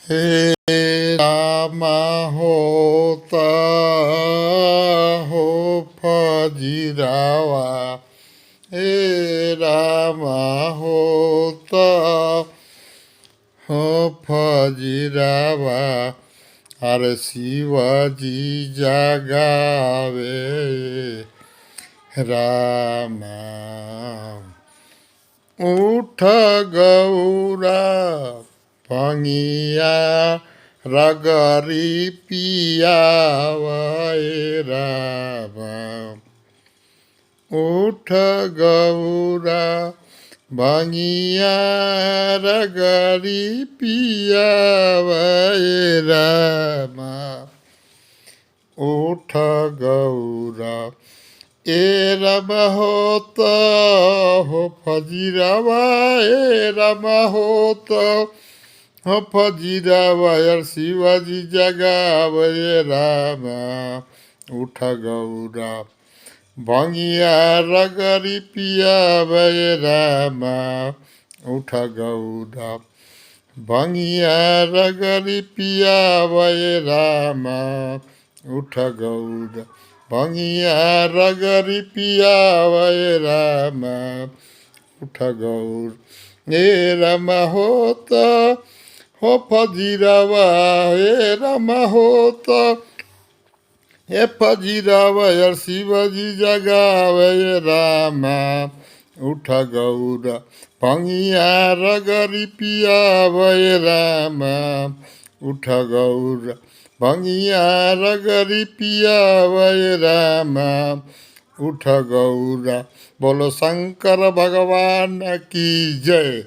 हे राम होता हो फजीरावा, हे राम होता हो फजीरावा, अरे शिवाजी जगावे रामा। उठ गौरा भंगिया रगरी पियावै रामा। उठ गौरा भंगिया रगरी पियावै रामा। उठ गौरा ए राम होता हो फजीरावा, ए राम होता हो फजीरावा, यार शिवाजी जगावे रामा। उठ गौरा भंगिया रगरी पियावे रामा। उठ गौरा भंगिया रगरी पियावे रामा। उठ गौरा भंगिया रगरी पियावे रामा। उठ गौर ए राम होता हो फजीरावा, हे राम होता हे फजीरावा, यार शिवाजी जगावे रामा। उठ गौरा भंगिया रगरी पियावे रामा। उठ गौरा भंगिया रगरी पियावे रामा। उठ गौरा, बोलो शंकर भगवान की जय।